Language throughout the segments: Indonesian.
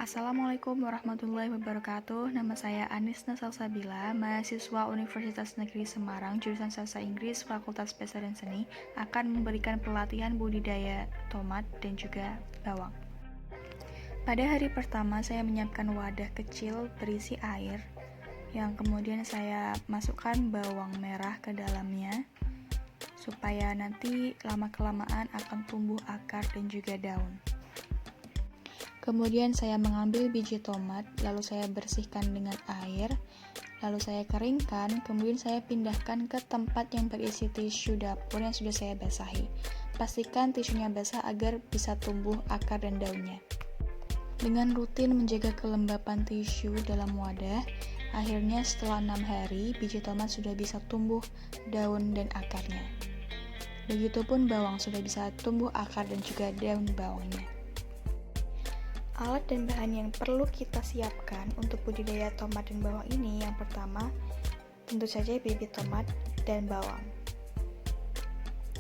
Assalamualaikum warahmatullahi wabarakatuh. Nama saya Anisna Salsabila, mahasiswa Universitas Negeri Semarang, jurusan Sastra Inggris, Fakultas Bahasa dan Seni, akan memberikan pelatihan budidaya tomat dan juga bawang. Pada hari pertama, saya menyiapkan wadah kecil berisi air, yang kemudian saya masukkan bawang merah ke dalamnya, supaya nanti lama-kelamaan akan tumbuh akar dan juga daun. Kemudian saya mengambil biji tomat, lalu saya bersihkan dengan air, lalu saya keringkan, kemudian saya pindahkan ke tempat yang berisi tisu dapur yang sudah saya basahi. Pastikan tisunya basah agar bisa tumbuh akar dan daunnya. Dengan rutin menjaga kelembapan tisu dalam wadah, akhirnya setelah 6 hari, biji tomat sudah bisa tumbuh daun dan akarnya. Begitupun bawang sudah bisa tumbuh akar dan juga daun bawangnya. Alat dan bahan yang perlu kita siapkan untuk budidaya tomat dan bawang ini, yang pertama tentu saja bibit tomat dan bawang.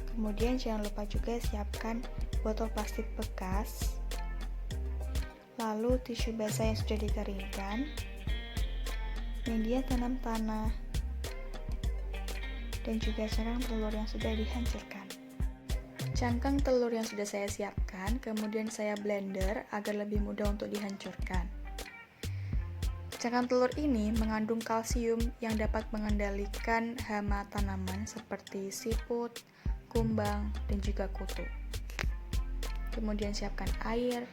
Kemudian jangan lupa juga siapkan botol plastik bekas, lalu tisu basah yang sudah dikeringkan, media tanam tanah, dan juga cangkang telur yang sudah dihancurkan. Cangkang telur yang sudah saya siapkan, kemudian saya blender agar lebih mudah untuk dihancurkan. Cangkang telur ini mengandung kalsium yang dapat mengendalikan hama tanaman seperti siput, kumbang, dan juga kutu. Kemudian siapkan air,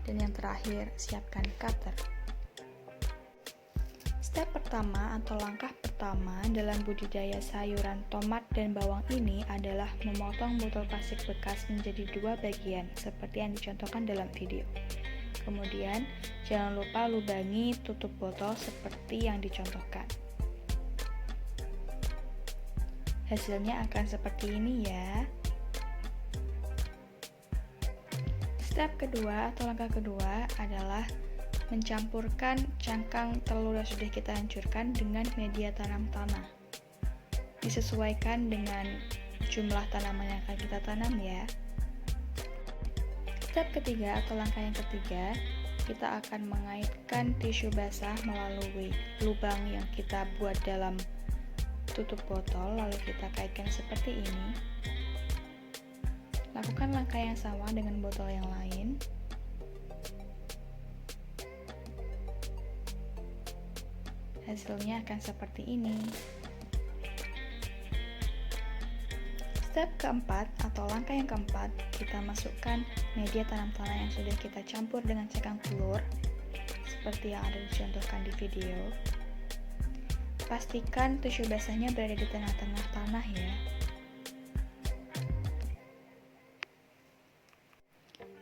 dan yang terakhir siapkan cutter. Step pertama atau langkah pertama dalam budidaya sayuran tomat dan bawang ini adalah memotong botol plastik bekas menjadi 2 bagian seperti yang dicontohkan dalam video. Kemudian jangan lupa lubangi tutup botol seperti yang dicontohkan. Hasilnya akan seperti ini ya. Step kedua atau langkah kedua adalah mencampurkan cangkang telur yang sudah kita hancurkan dengan media tanam tanah. Disesuaikan dengan jumlah tanaman yang akan kita tanam ya. Step ketiga atau langkah yang ketiga, kita akan mengaitkan tisu basah melalui lubang yang kita buat dalam tutup botol, lalu kita kaitkan seperti ini. Lakukan langkah yang sama dengan botol yang lain. Hasilnya akan seperti ini. Step keempat atau langkah yang keempat, kita masukkan media tanam tanah yang sudah kita campur dengan cangkang telur seperti yang ada dicontohkan di video. Pastikan tisu basahnya berada di tengah-tengah tanah ya.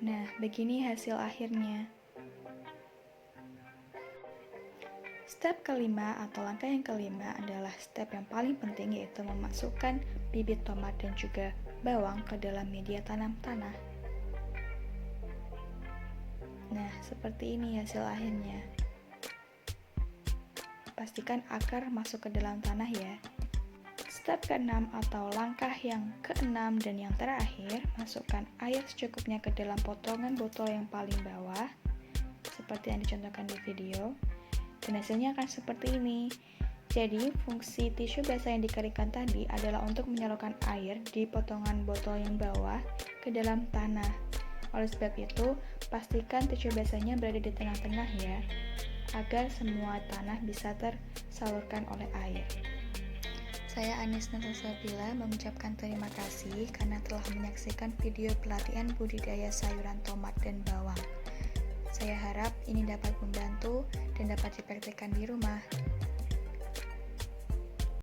Nah, begini hasil akhirnya. Step kelima atau langkah yang kelima adalah step yang paling penting, yaitu memasukkan bibit tomat dan juga bawang ke dalam media tanam tanah. Nah, seperti ini hasil akhirnya. Pastikan akar masuk ke dalam tanah ya. Step keenam atau langkah yang keenam dan yang terakhir, masukkan air secukupnya ke dalam potongan botol yang paling bawah, seperti yang dicontohkan di video. Dan hasilnya akan seperti ini. Jadi, fungsi tisu basah yang dikeringkan tadi adalah untuk menyalurkan air di potongan botol yang bawah ke dalam tanah. Oleh sebab itu, pastikan tisu basahnya berada di tengah-tengah ya, agar semua tanah bisa tersalurkan oleh air. Saya Anisna Salsabila mengucapkan terima kasih karena telah menyaksikan video pelatihan budidaya sayuran tomat dan bawang. Saya harap ini dapat membantu dan dapat dipraktikkan di rumah.